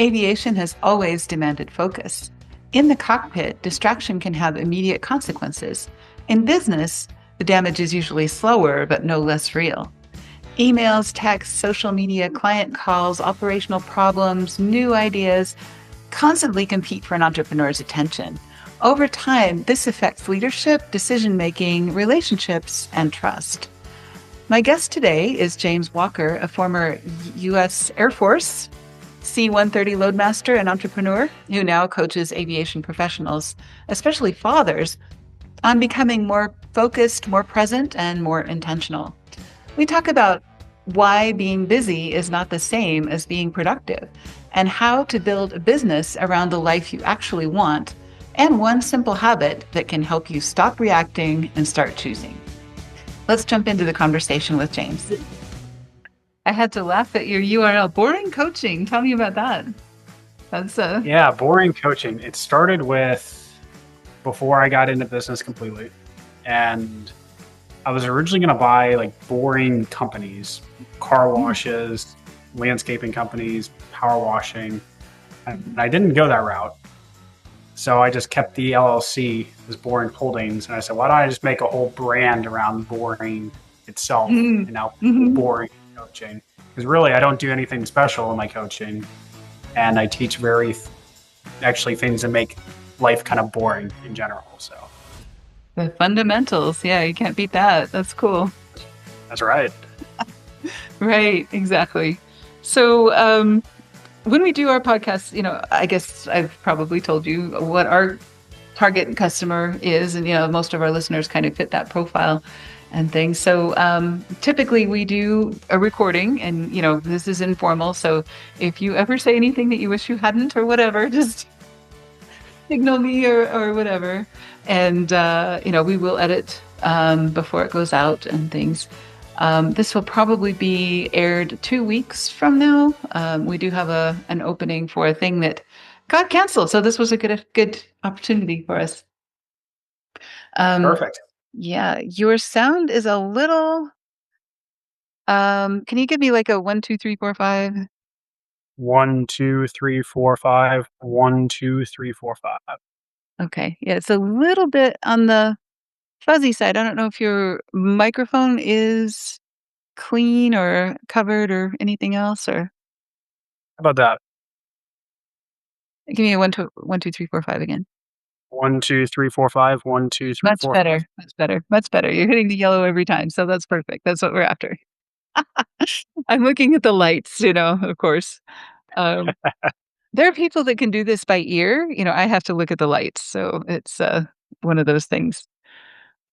Aviation has always demanded focus. In the cockpit, distraction can have immediate consequences. In business, the damage is usually slower, but no less real. Emails, texts, social media, client calls, operational problems, new ideas constantly compete for an entrepreneur's attention. Over time, this affects leadership, decision making, relationships, and trust. My guest today is James Walker, a former U.S. Air Force C-130 loadmaster and entrepreneur who now coaches aviation professionals, especially fathers, on becoming more focused, more present, and more intentional. We talk about why being busy is not the same as being productive, and how to build a business around the life you actually want, and one simple habit that can help you stop reacting and start choosing. Let's jump into the conversation with James. I had to laugh at your URL, boring coaching. Tell me about that. That's Yeah, boring coaching. It started with before I got into business completely. And I was originally going to buy like boring companies, car washes, landscaping companies, power washing. And I didn't go that route. So I just kept the LLC as Boring Holdings. And I said, why don't I just make a whole brand around boring itself and now boring coaching? Because really, I don't do anything special in my coaching. And I teach actually things that make life kind of boring in general. So the fundamentals. Yeah, you can't beat that. That's cool. That's right. Right, exactly. So when we do our podcast, I guess I've probably told you what our target customer is. And, most of our listeners kind of fit that profile and things. So typically we do a recording and, this is informal. So if you ever say anything that you wish you hadn't or whatever, just signal me or whatever. And, we will edit before it goes out and things. This will probably be aired 2 weeks from now. We do have an opening for a thing that got canceled. So this was a good opportunity for us. Perfect. Yeah, your sound is a little, can you give me like a 1, 2, 3, 4, 5? 1, 2, 3, 4, 5. 1, 2, 3, 4, 5. Okay. Yeah, it's a little bit on the fuzzy side. I don't know if your microphone is clean or covered or anything else, or How about that? give me a 1, 2, 3, 4, 5 again. 1, 2, 3, 4, 5. 1, 2, 3, Much 4, 5. better. Much better. Much better. You're hitting the yellow every time, so that's perfect. That's what we're after. I'm looking at the lights, of course. Um, there are people that can do this by ear. I have to look at the lights, so it's one of those things.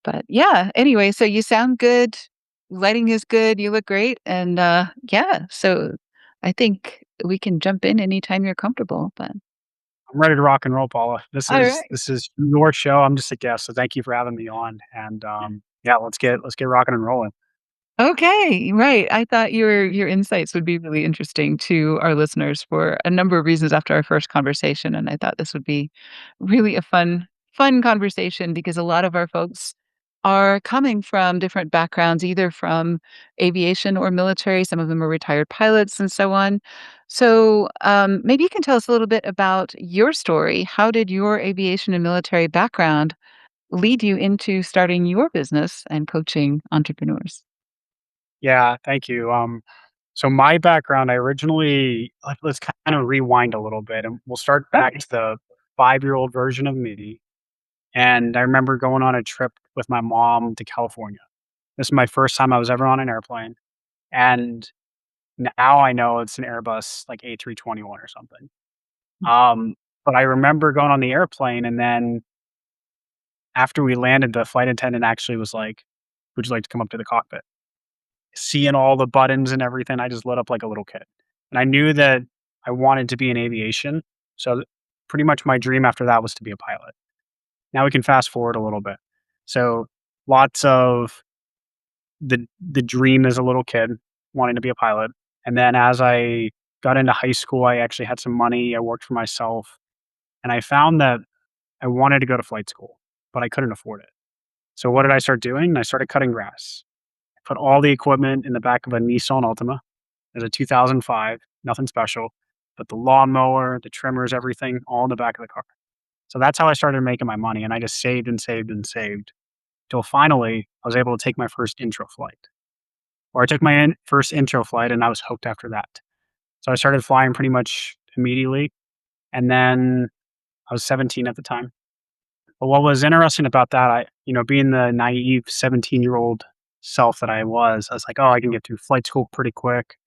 But yeah, anyway, so you sound good. Lighting is good. You look great, and yeah, so I think we can jump in anytime you're comfortable. But I'm ready to rock and roll, Paula. This all is right. this is your show. I'm just a guest, so thank you for having me on. And yeah, let's get rocking and rolling. Okay, right. I thought your insights would be really interesting to our listeners for a number of reasons after our first conversation, and I thought this would be really a fun conversation because a lot of our folks are coming from different backgrounds, either from aviation or military. Some of them are retired pilots and so on. So maybe you can tell us a little bit about your story. How did your aviation and military background lead you into starting your business and coaching entrepreneurs? Yeah, thank you. So my background, I originally let's kind of rewind a little bit, and we'll start back to the 5-year-old version of me. And I remember going on a trip with my mom to California. This is my first time I was ever on an airplane, and now I know it's an Airbus like A321 or something. But I remember going on the airplane, and then after we landed, the flight attendant actually was like, "Would you like to come up to the cockpit?" Seeing all the buttons and everything, I just lit up like a little kid. And I knew that I wanted to be in aviation. So pretty much my dream after that was to be a pilot. Now we can fast forward a little bit. So lots of the dream as a little kid wanting to be a pilot. And then as I got into high school, I actually had some money. I worked for myself, and I found that I wanted to go to flight school, but I couldn't afford it. So what did I start doing? I started cutting grass. I put all the equipment in the back of a Nissan Altima. It was a 2005, nothing special. but the lawnmower, the trimmers, everything, all in the back of the car. So that's how I started making my money, and I just saved and saved and saved till finally I was able to take my first intro flight. Or I took my first intro flight and I was hooked after that. So I started flying pretty much immediately, and then I was 17 at the time. But what was interesting about that, being the naive 17-year-old self that I was like, "Oh, I can get through flight school pretty quick."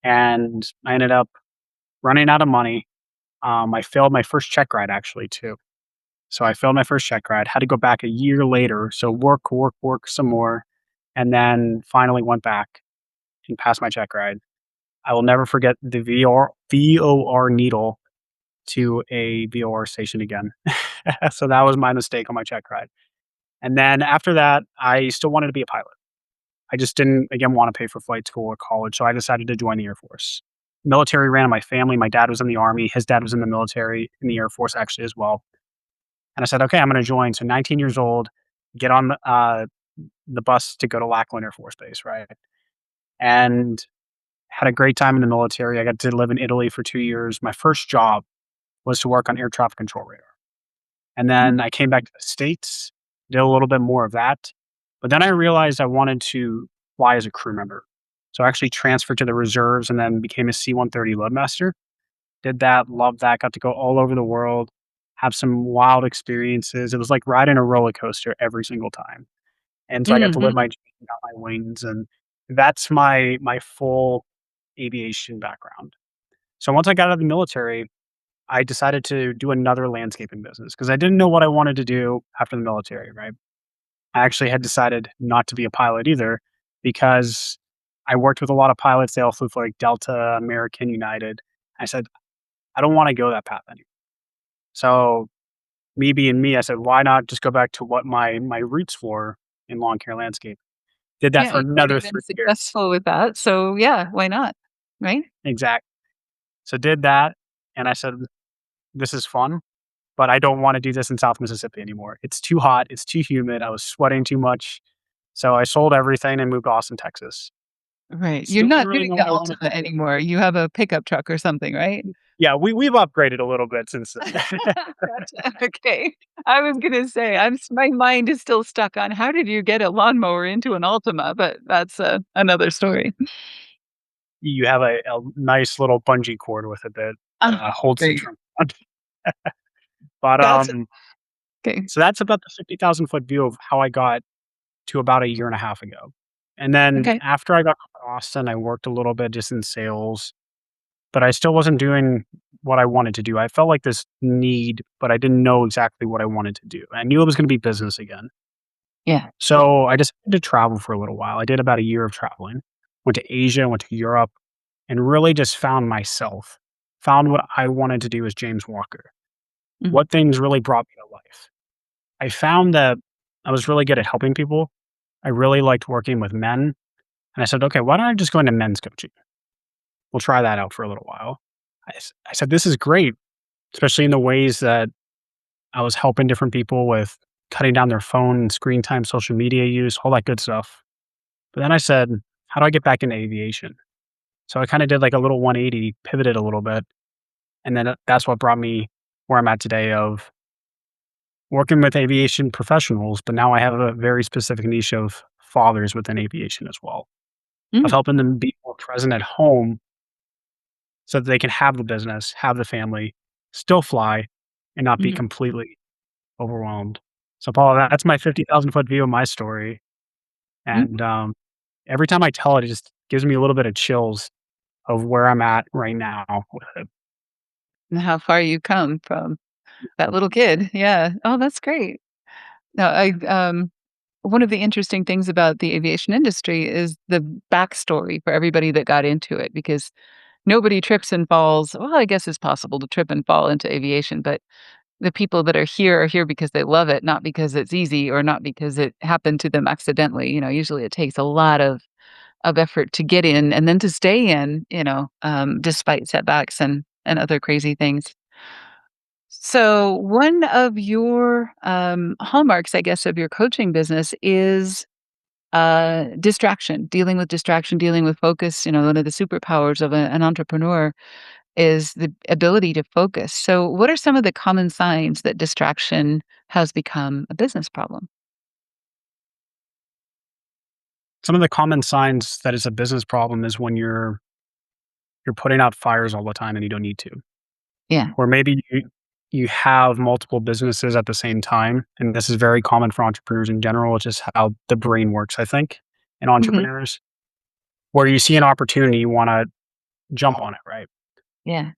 And I ended up running out of money. I failed my first check ride actually too. So I failed my first check ride, had to go back a year later. So work, work, work some more, and then finally went back and passed my check ride. I will never forget the VOR needle to a VOR station again. So that was my mistake on my check ride. And then after that, I still wanted to be a pilot. I just didn't, again, want to pay for flight school or college. So I decided to join the Air Force. Military ran in my family. My dad was in the Army. His dad was in the military, in the Air Force actually as well. And I said, okay, I'm going to join. So 19 years old, get on the bus to go to Lackland Air Force Base, right? And had a great time in the military. I got to live in Italy for 2 years. My first job was to work on air traffic control radar. And Mm. then I came back to the States, did a little bit more of that. But then I realized I wanted to fly as a crew member. So I actually transferred to the reserves and then became a C-130 loadmaster. Did that, loved that, got to go all over the world, have some wild experiences. It was like riding a roller coaster every single time. And so I got to live Mhm. my dream, got my wings, and that's my full aviation background. So once I got out of the military, I decided to do another landscaping business because I didn't know what I wanted to do after the military, right? I actually had decided not to be a pilot either because I worked with a lot of pilots. They all flew for like Delta, American, United. I said, I don't want to go that path anymore. So me being me, I said, why not just go back to what my roots were in lawn care landscape? Did that Yeah, for you've already another been 3 years. successful with that, so yeah, why not? Right? Exactly. So did that, and I said, this is fun, but I don't want to do this in South Mississippi anymore. It's too hot. It's too humid. I was sweating too much. So I sold everything and moved to Austin, Texas. Right. You're Still didn't not really doing know the what I wanted Altima to do. anymore, you have a pickup truck or something, right? Yeah, we've upgraded a little bit since then. Gotcha, okay. I was gonna say, my mind is still stuck on how did you get a lawnmower into an Altima, but that's, another story. You have a nice little bungee cord with it that Oh, holds the great. trunk on. But Gotcha. Okay. so that's about the 50,000 foot view of how I got to about a year and a half ago. And then Okay. after I got to Austin, I worked a little bit just in sales, but I still wasn't doing what I wanted to do. I felt like this need, but I didn't know exactly what I wanted to do. I knew it was going to be business again. Yeah. So I decided to travel for a little while. I did about a year of traveling, went to Asia, went to Europe, and really just found myself, found what I wanted to do as James Walker, Mhm. what things really brought me to life. I found that I was really good at helping people. I really liked working with men. And I said, okay, why don't I just go into men's coaching? We'll try that out for a little while. I said, this is great, especially in the ways that I was helping different people with cutting down their phone and screen time, social media use, all that good stuff. But then I said, how do I get back into aviation? So I kind of did like a little 180, pivoted a little bit. And then that's what brought me where I'm at today of working with aviation professionals. But now I have a very specific niche of fathers within aviation as well, of Mm, helping them be more present at home so that they can have the business, have the family, still fly, and not be mhm, completely overwhelmed. So, Paul, that's my 50,000 foot view of my story. mhm. And every time I tell it, it just gives me a little bit of chills of where I'm at right now with it. And how far you come from that little kid, yeah. Oh, that's great. No, one of the interesting things about the aviation industry is the backstory for everybody that got into it, because nobody trips and falls. Well, I guess it's possible to trip and fall into aviation, but the people that are here because they love it, not because it's easy or not because it happened to them accidentally. Usually it takes a lot of effort to get in and then to stay in, despite setbacks and other crazy things. So one of your hallmarks, I guess, of your coaching business is distraction, dealing with focus. One of the superpowers of an entrepreneur is the ability to focus. So, what are some of the common signs that distraction has become a business problem? Some of the common signs that it's a business problem is when you're putting out fires all the time and you don't need to. Yeah. Or maybe you have multiple businesses at the same time, and this is very common for entrepreneurs in general. It's just how the brain works, I think, in Hmm. entrepreneurs, where you see an opportunity, you wanna jump on it, right? Yeah.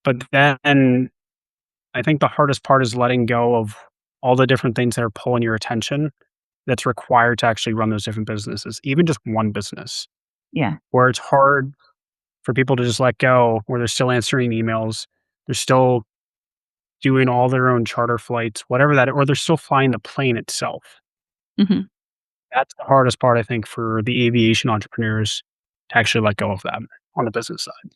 But then I think the hardest part is letting go of all the different things that are pulling your attention that's required to actually run those different businesses, even just one business, Yeah. where it's hard for people to just let go, where they're still answering emails, they're still doing all their own charter flights, whatever that, or they're still flying the plane itself. Hmm. That's the hardest part, I think, for the aviation entrepreneurs to actually let go of that on the business side.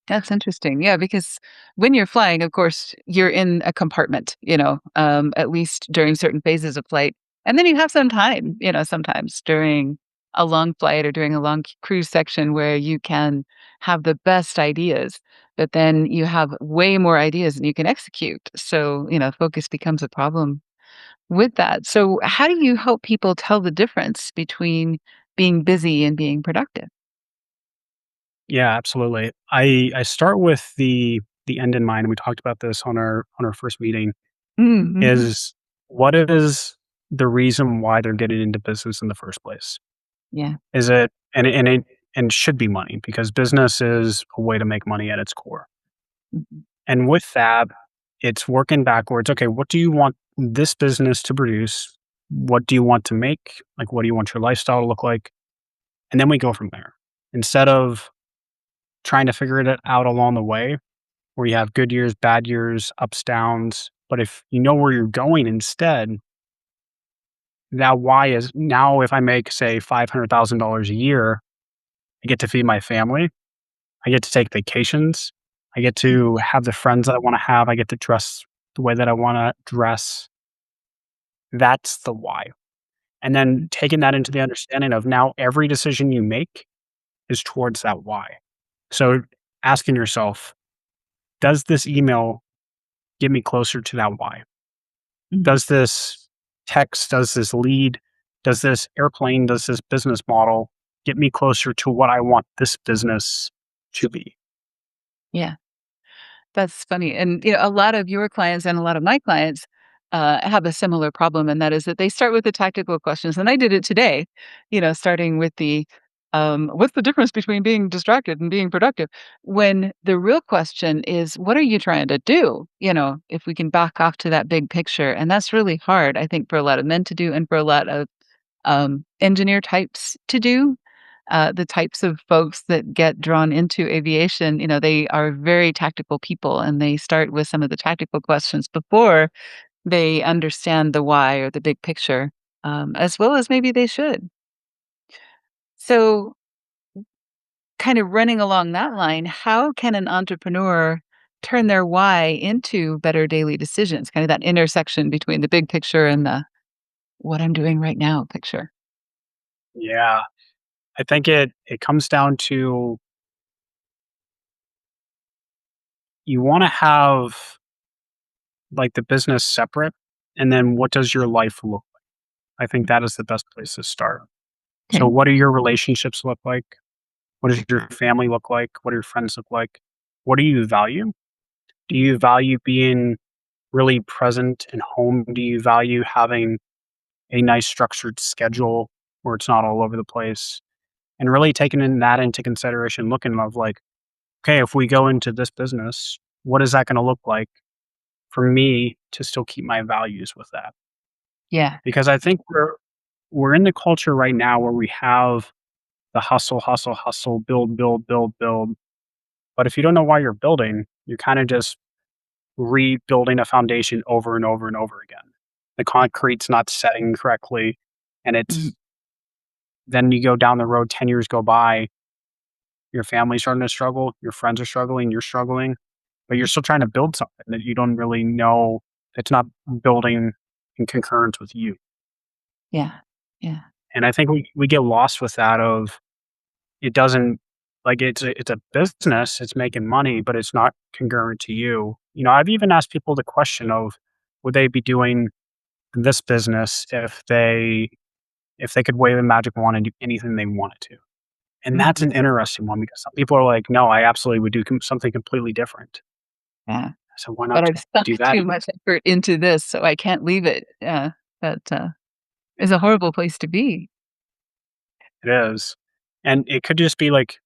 That's interesting. Yeah, because when you're flying, of course, you're in a compartment, at least during certain phases of flight. And then you have some time, sometimes during a long flight or during a long cruise section where you can have the best ideas, but then you have way more ideas than you can execute. So, focus becomes a problem with that. So, how do you help people tell the difference between being busy and being productive? Yeah, absolutely. I start with the end in mind, and we talked about this on our first meeting, Mm-hmm. is what is the reason why they're getting into business in the first place? Yeah. Is it and should be money because business is a way to make money at its core. Mhm. And with that, it's working backwards. Okay, what do you want this business to produce? What do you want to make? Like, what do you want your lifestyle to look like? And then we go from there. Instead of trying to figure it out along the way, where you have good years, bad years, ups, downs. But if you know where you're going instead, that why is now if I make, say, $500,000 a year, I get to feed my family. I get to take vacations. I get to have the friends that I want to have. I get to dress the way that I want to dress. That's the why. And then taking that into the understanding of now every decision you make is towards that why. So asking yourself, does this email get me closer to that why? Mhm. Does this text, does this lead, does this airplane, does this business model get me closer to what I want this business to be? Yeah. That's funny, and, a lot of your clients and a lot of my clients, have a similar problem, and that is that they start with the tactical questions, and I did it today, starting with "What's the difference between being distracted and being productive?" When the real question is, "What are you trying to do?" If we can back off to that big picture, and that's really hard, I think, for a lot of men to do and for a lot of engineer types to do. The types of folks that get drawn into aviation, they are very tactical people and they start with some of the tactical questions before they understand the why or the big picture, as well as maybe they should. So, kind of running along that line, how can an entrepreneur turn their why into better daily decisions? Kind of that intersection between the big picture and the what I'm doing right now picture. Yeah. I think it comes down to you want to have like the business separate and then what does your life look like? I think that is the best place to start. So Okay. what do your relationships look like? What does your family look like? What do your friends look like? What do you value? Do you value being really present and home? Do you value having a nice structured schedule where it's not all over the place? And really taking that into consideration, looking of like, okay, if we go into this business, what is that going to look like for me to still keep my values with that? Yeah. Because I think we're in the culture right now where we have the hustle, hustle, hustle, build, build, build, build. But if you don't know why you're building, you're kind of just rebuilding a foundation over and over and over again. The concrete's not setting correctly, and Mhm. it's then you go down the road, 10 years go by, your family's starting to struggle, your friends are struggling, you're struggling, but you're still trying to build something that you don't really know it's not building in concurrence with you. Yeah. Yeah. And I think we get lost with that of it doesn't Like, it's a business, it's making money, but it's not congruent to you. I've even asked people the question of, would they be doing this business if they could wave a magic wand and do anything they wanted to? And that's Mhm. an interesting one because some people are like, "No, I absolutely would do something completely different." Yeah. So why But not I've sunk do that? too much effort into this, so I can't leave it. Yeah. That, is a horrible place to be. It is. And it could just be like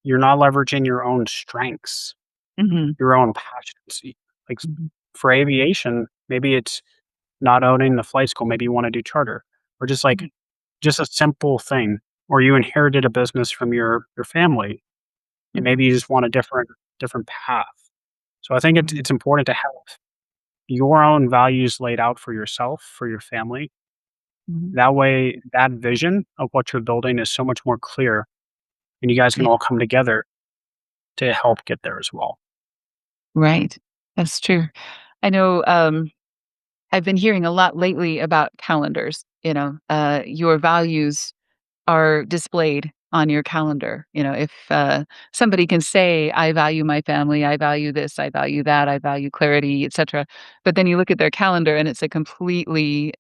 you're not leveraging your own strengths, Mhm. your own passions. Like Mhm. for aviation, maybe it's not owning the flight school. Maybe you want to do charter, or just like Mhm. just a simple thing, or you inherited a business from your family, and Mhm. maybe you just want a different path. So I think Mhm. it's important to have your own values laid out for yourself, for your family. Mhm. That way, that vision of what you're building is so much more clear, and you guys can Yeah. all come together to help get there as well. Right. That's true. I know, I've been hearing a lot lately about calendars, your values are displayed on your calendar. If somebody can say, I value my family, I value this, I value that, I value clarity, etc. But then you look at their calendar and it's a completely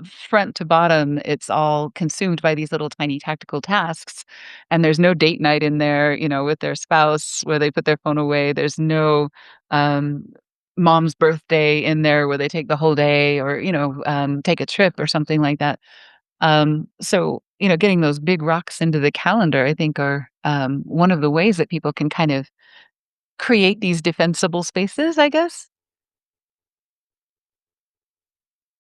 front to bottom, it's all consumed by these little tiny tactical tasks. And there's no date night in there, with their spouse where they put their phone away. There's no um, mom's birthday in there where they take the whole day or, take a trip or something like that. So, getting those big rocks into the calendar, I think, are one of the ways that people can kind of create these defensible spaces, I guess.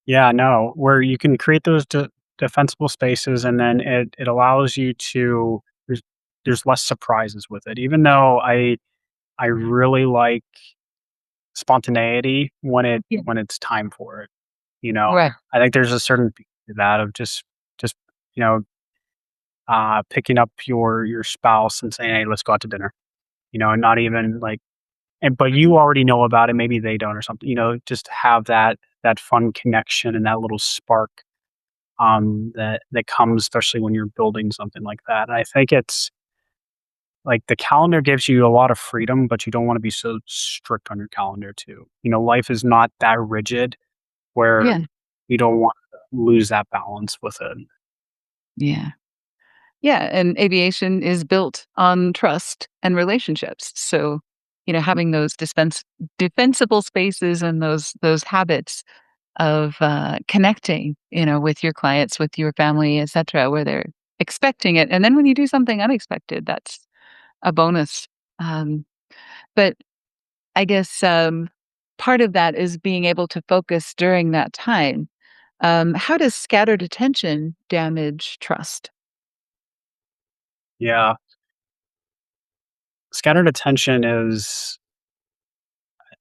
Yeah, no, where you can create those defensible spaces, and then it allows you to. There's less surprises with it, even though I really like spontaneity Yeah. when it's time for it. You know, Right. I think there's a certain beauty to that of just you know picking up your spouse and saying, "Hey, let's go out to dinner." And not even like, and but you already know about it. Maybe they don't or something. Just have that fun connection and that little spark that comes, especially when you're building something like that. And I think it's like the calendar gives you a lot of freedom, but you don't want to be so strict on your calendar too. Life is not that rigid where Yeah. you don't want to lose that balance with it. Yeah. Yeah, and aviation is built on trust and relationships. So, having those defensible spaces and those habits of connecting, with your clients, with your family, etc., where they're expecting it, and then when you do something unexpected, that's a bonus. Um, but I guess part of that is being able to focus during that time. How does scattered attention damage trust? Yeah. Scattered attention is,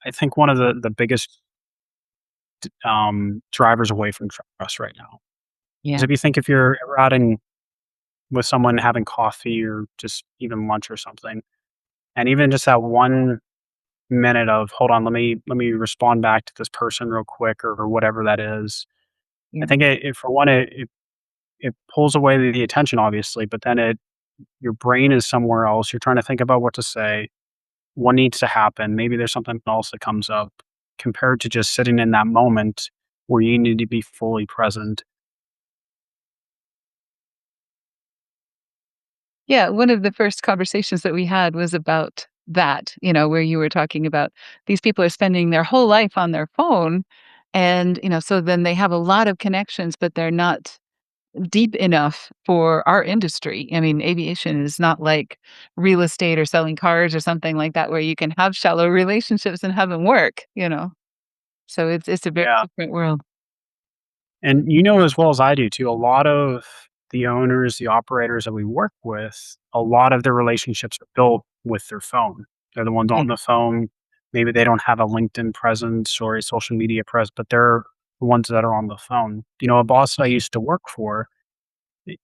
I think, one of the biggest drivers away from trust right now. Because Yeah. if you're ever out with someone having coffee or just even lunch or something, and even just that 1 minute of, hold on, let me respond back to this person real quick, or whatever that is. I Yeah. think for one, it pulls away the attention, obviously, but then your brain is somewhere else. You're trying to think about what to say, what needs to happen. Maybe there's something else that comes up compared to just sitting in that moment where you need to be fully present. Yeah, one of the first conversations that we had was about that, where you were talking about these people are spending their whole life on their phone. And, so then they have a lot of connections, but they're not deep enough for our industry. I mean, aviation is not like real estate or selling cars or something like that, where you can have shallow relationships and have them work. So it's a very Yeah. different world. And as well as I do too, a lot of the owners, the operators that we work with, a lot of their relationships are built with their phone. They're the ones Yeah. on the phone. Maybe they don't have a LinkedIn presence or a social media presence, but they're the ones that are on the phone. A boss I used to work for,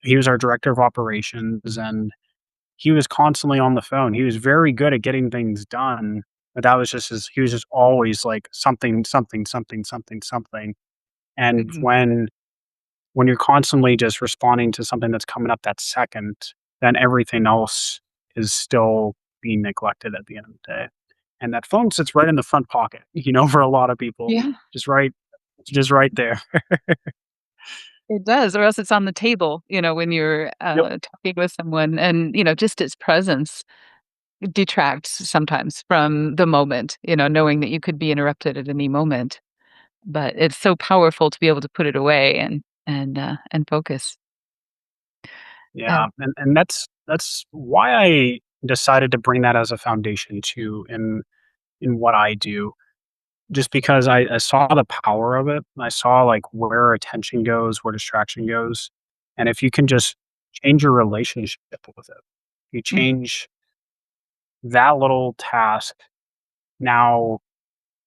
he was our director of operations, and he was constantly on the phone. He was very good at getting things done, but that was just he was just always like something, something, something, something, something. And Mhm. when you're constantly just responding to something that's coming up that second, then everything else is still being neglected at the end of the day. And that phone sits right in the front pocket, for a lot of people, Yeah, just right there. it does, or else it's on the table, when you're, Yep. talking with someone and, just its presence detracts sometimes from the moment, knowing that you could be interrupted at any moment. But it's so powerful to be able to put it away and focus. Yeah, And and that's why I decided to bring that as a foundation too in what I do. Just because I saw the power of it. I saw like where attention goes, where distraction goes. And if you can just change your relationship with it, you mm, change that little task. Now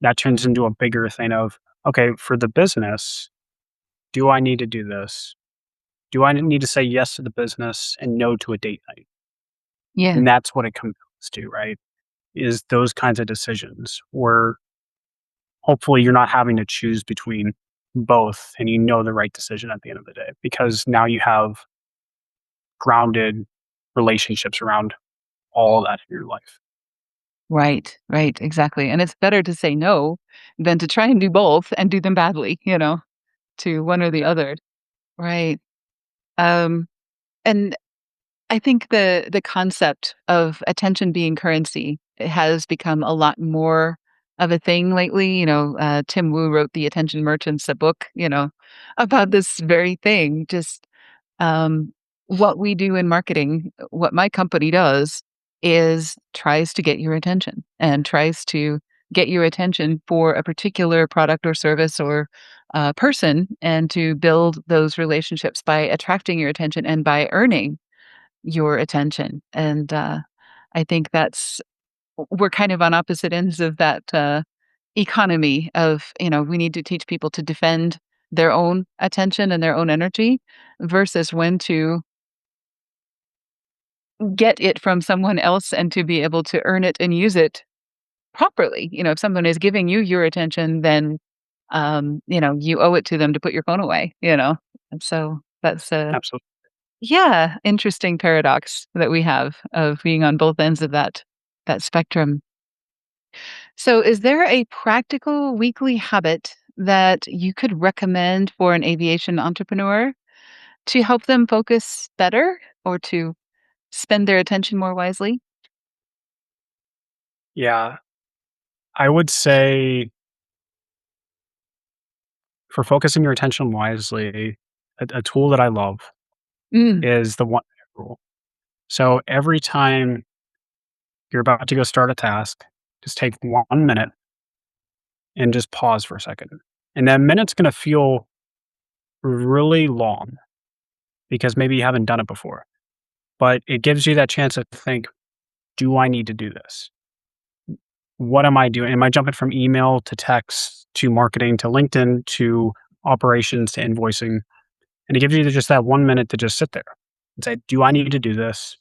that turns into a bigger thing of, okay, for the business, do I need to do this? Do I need to say yes to the business and no to a date night? yeah, And that's what it comes to, right? Is those kinds of decisions where hopefully you're not having to choose between both and you know the right decision at the end of the day because now you have grounded relationships around all of that in your life. right, right, exactly. And it's better to say no than to try and do both and do them badly, to one or the other. Right. Um, and I think the concept of attention being currency has become a lot more of a thing lately. Tim Wu wrote The Attention Merchants, a book, about this very thing. Just what we do in marketing, what my company does is tries to get your attention and tries to get your attention for a particular product or service or person and to build those relationships by attracting your attention and by earning your attention. And I think we're kind of on opposite ends of that economy of, we need to teach people to defend their own attention and their own energy versus when to get it from someone else and to be able to earn it and use it properly. If someone is giving you your attention, then, you owe it to them to put your phone away. And so that's a, Absolutely. yeah, interesting paradox that we have of being on both ends of that spectrum. So is there a practical weekly habit that you could recommend for an aviation entrepreneur to help them focus better or to spend their attention more wisely? Yeah. I would say for focusing your attention wisely, a tool that I love Mm, is the 1 minute rule. So every time you're about to go start a task, just take 1 minute and just pause for a second. And that minute's going to feel really long because maybe you haven't done it before, but it gives you that chance to think, do I need to do this? What am I doing? Am I jumping from email to text to marketing to LinkedIn to operations to invoicing? And it gives you just that 1 minute to just sit there and say, do I need to do this?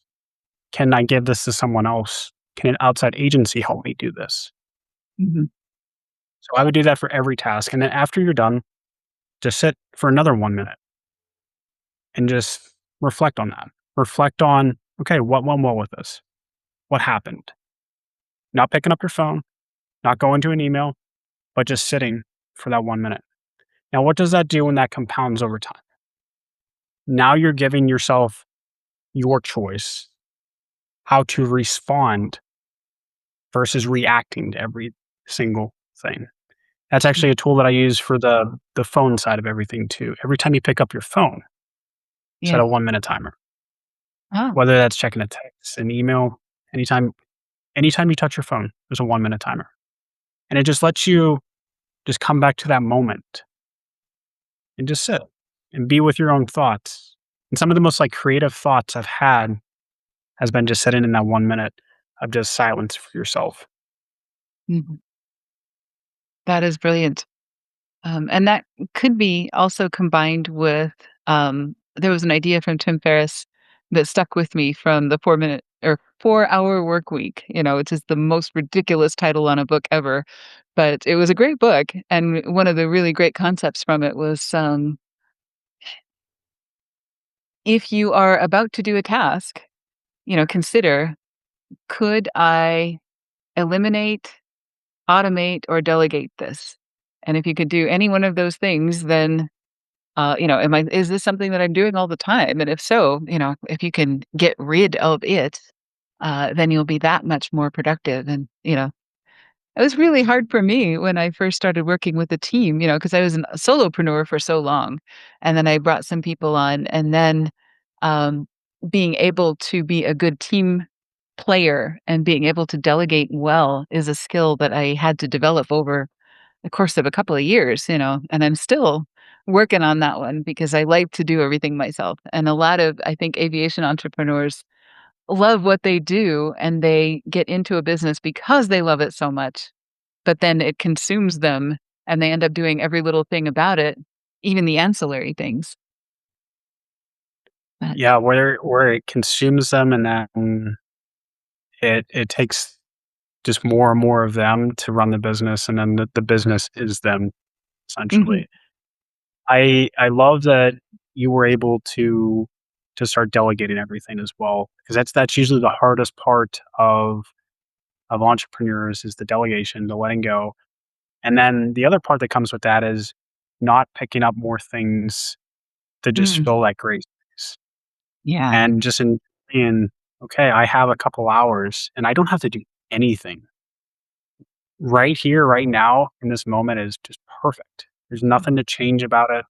Can I give this to someone else? Can an outside agency help me do this? mhm, So I would do that for every task. And then after you're done, just sit for another 1 minute and just reflect on that. Reflect on, okay, what went well with this? What happened? Not picking up your phone, not going to an email, but just sitting for that 1 minute. Now, what does that do when that compounds over time? Now you're giving yourself your choice how to respond versus reacting to every single thing. That's mm, actually a tool that I use for the phone side of everything too. Every time you pick up your phone, set yeah. a 1 minute timer. Oh, Whether that's checking a text, an email, anytime you touch your phone, there's a 1 minute timer. And it just lets you just come back to that moment and just sit and be with your own thoughts. And some of the most like creative thoughts I've had has been just sitting in that 1 minute of just silence for yourself. mhm. That is brilliant. And that could be also combined with, there was an idea from Tim Ferriss that stuck with me from the 4-minute or 4-hour work week, which is the most ridiculous title on a book ever. But it was a great book. And one of the really great concepts from it was if you are about to do a task, consider could I eliminate, automate, or delegate this? And if you could do any one of those things, then, is this something that I'm doing all the time? And if so, if you can get rid of it, then you'll be that much more productive. And, it was really hard for me when I first started working with a team, because I was a solopreneur for so long. And then I brought some people on, and then um, being able to be a good team player and being able to delegate well is a skill that I had to develop over the course of a couple of years, and I'm still working on that one because I like to do everything myself. And a lot of, I think, aviation entrepreneurs love what they do and they get into a business because they love it so much, but then it consumes them and they end up doing every little thing about it, even the ancillary things. But Yeah, where it consumes them and then it takes just more and more of them to run the business, and then the business is them, mhm, essentially. I love that you were able to start delegating everything as well, because that's usually the hardest part of entrepreneurs is the delegation, the letting go. And then the other part that comes with that is not picking up more things to just mm, fill that gray space. yeah, And just in okay, I have a couple hours and I don't have to do anything. Right here, right now, in this moment is just perfect. There's nothing to change about it,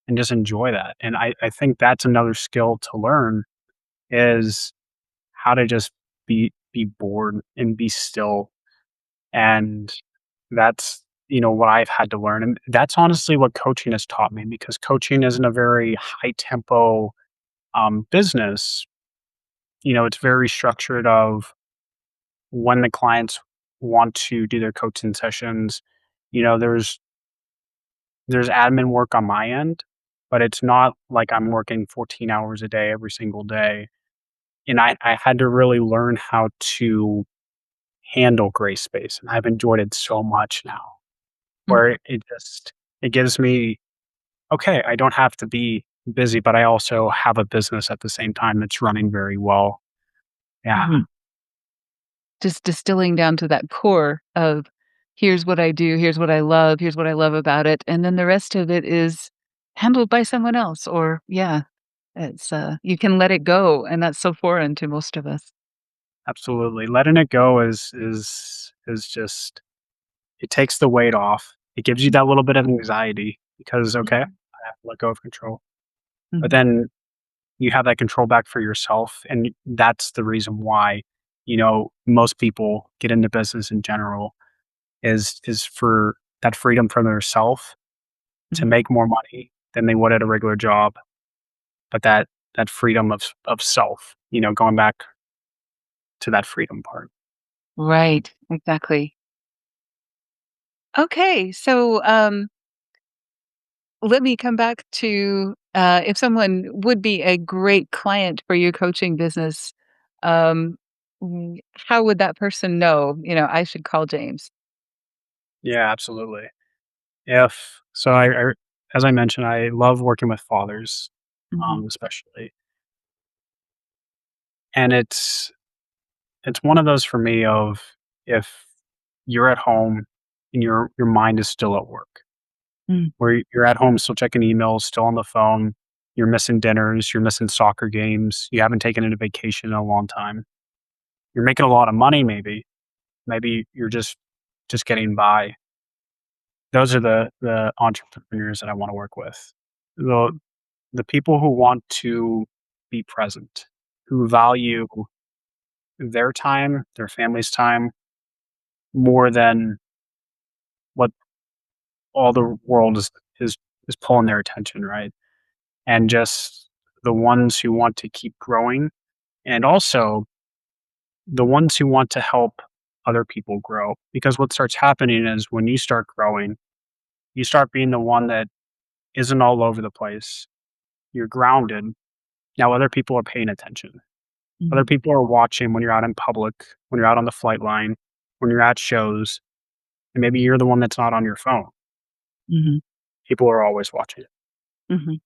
and just enjoy that. And I think that's another skill to learn is how to just be bored and be still. And that's, what I've had to learn. And that's honestly what coaching has taught me, because coaching isn't a very high tempo business. It's very structured of when the clients want to do their coaching sessions, there's admin work on my end, but it's not like I'm working 14 hours a day every single day. And I had to really learn how to handle gray space. And I've enjoyed it so much now, mm, where it gives me, okay, I don't have to be busy, but I also have a business at the same time that's running very well. Yeah, mhm. Just distilling down to that core of, "Here's what I do, here's what I love about it," and then the rest of it is handled by someone else, or yeah, you can let it go, and that's so foreign to most of us. absolutely. Letting it go is just it takes the weight off. It gives you that little bit of anxiety because, okay, Mhm, I have to let go of control. But mhm, then you have that control back for yourself, and that's the reason why, most people get into business in general is for that freedom from their self to mhm. make more money than they would at a regular job, but that freedom of self, going back to that freedom part. Right, exactly. Okay, so, let me come back to, if someone would be a great client for your coaching business, um, how would that person know, "I should call James?" Yeah, absolutely. If so I as I mentioned, I love working with fathers, Mhm, especially, and it's one of those for me of if you're at home and your mind is still at work, mm, where you're at home still checking emails, still on the phone, you're missing dinners, you're missing soccer games, you haven't taken a vacation in a long time. You're making a lot of money maybe you're just getting by. Those are the entrepreneurs that I wanna work with. The people who want to be present, who value their time, their family's time more than what all the world is is pulling their attention, right? And just the ones who want to keep growing, and also the ones who want to help other people grow. Because what starts happening is when you start growing, you start being the one that isn't all over the place. You're grounded. Now other people are paying attention. Other mhm, people are watching when you're out in public, when you're out on the flight line, when you're at shows, and maybe you're the one that's not on your phone. mhm, People are always watching. mhm.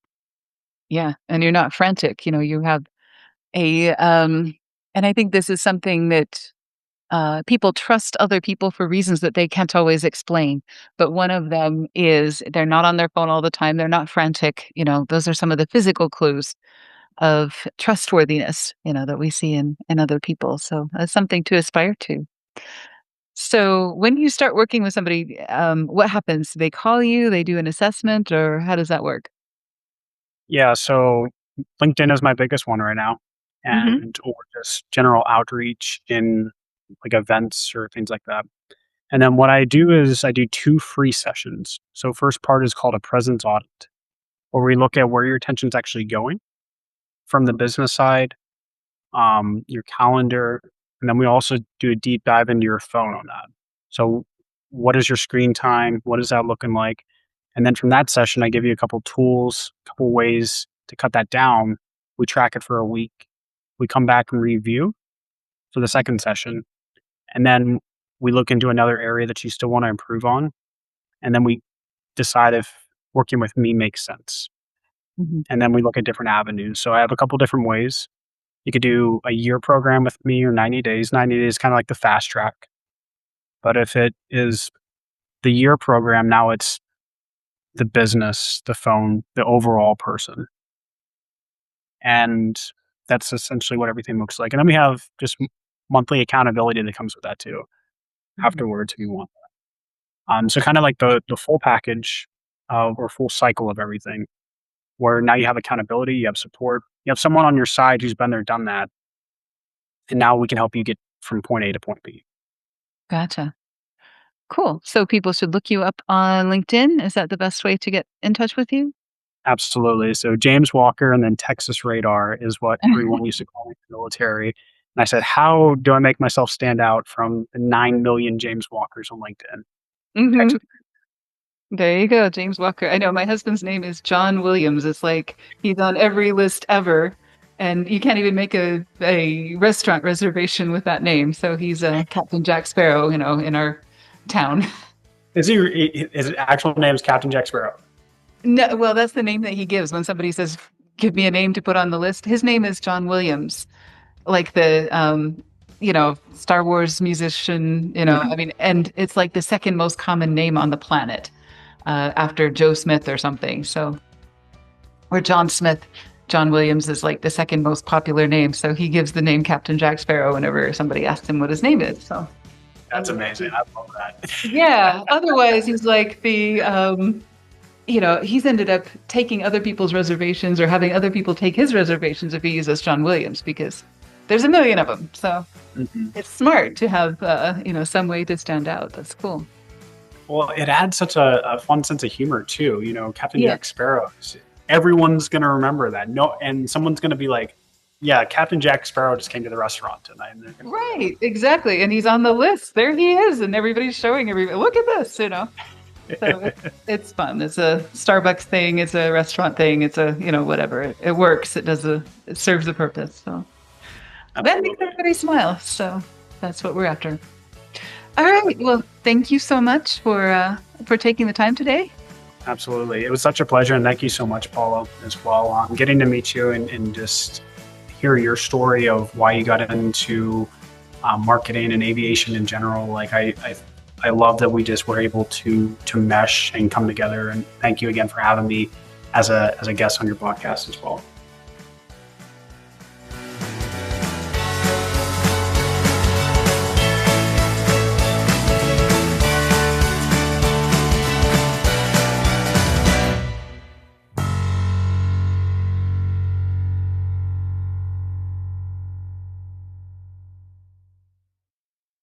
Yeah, and you're not frantic, you have a, And I think this is something that people trust other people for reasons that they can't always explain. But one of them is they're not on their phone all the time. They're not frantic. Those are some of the physical clues of trustworthiness, that we see in other people. So that's something to aspire to. So when you start working with somebody, what happens? Do they call you? They do an assessment, or how does that work? Yeah, so LinkedIn is my biggest one right now, Hmm. and or just general outreach in like events or things like that. And then what I do is I do 2 free sessions. So first part is called a presence audit, where we look at where your attention's actually going from the business side, your calendar, and then we also do a deep dive into your phone on that. So what is your screen time? What is that looking like? And then from that session, I give you a couple tools, a couple ways to cut that down. We track it for a week. We come back and review for the second session. And then we look into another area that you still want to improve on. And then we decide if working with me makes sense. Hmm. And then we look at different avenues. So I have a couple different ways. You could do a year program with me or 90 days. 90 days is kind of like the fast track. But if it is the year program, now it's the business, the phone, the overall person. And that's essentially what everything looks like. And then we have just monthly accountability that comes with that too afterwards if you want. So kind of like the full package or full cycle of everything, where now you have accountability, you have support, you have someone on your side who's been there, done that, and now we can help you get from point A to point B. Gotcha. Cool. So people should look you up on LinkedIn. Is that the best way to get in touch with you? Absolutely. So James Walker and then Texas Radar is what everyone used to call me in the military. And I said, how do I make myself stand out from the 9 million James Walkers on LinkedIn? Hmm. Texas. There you go, James Walker. I know my husband's name is John Williams. It's like he's on every list ever, and you can't even make a restaurant reservation with that name. So he's Captain Jack Sparrow, in our town. Is his actual name is Captain Jack Sparrow? No, well, that's the name that he gives when somebody says, "Give me a name to put on the list." His name is John Williams, like the Star Wars musician. I mean, and it's like the second most common name on the planet, after Joe Smith or something. So, or John Smith. John Williams is like the second most popular name. So he gives the name Captain Jack Sparrow whenever somebody asks him what his name is. So That's amazing. I love that. yeah. Otherwise, he's like he's ended up taking other people's reservations or having other people take his reservations if he uses John Williams because there's a million of them. So Mhm. it's smart to have, some way to stand out. That's cool. Well, it adds such a fun sense of humor too. Captain Yeah. Jack Sparrow. Everyone's gonna remember that. No, and someone's gonna be like, "Yeah, Captain Jack Sparrow just came to the restaurant tonight." And they're gonna Right. Exactly. And he's on the list. There he is. And everybody's showing everybody, look at this. So it's fun. It's a Starbucks thing. It's a restaurant thing. It's a, whatever. It works. It serves a purpose. So that makes Absolutely. everybody smile. So that's what we're after. All right. Well, thank you so much for taking the time today. Absolutely. It was such a pleasure. And thank you so much, Paula, as well. Getting to meet you and just hear your story of why you got into marketing and aviation in general. Like I love that we just were able to mesh and come together. And thank you again for having me as a guest on your podcast as well.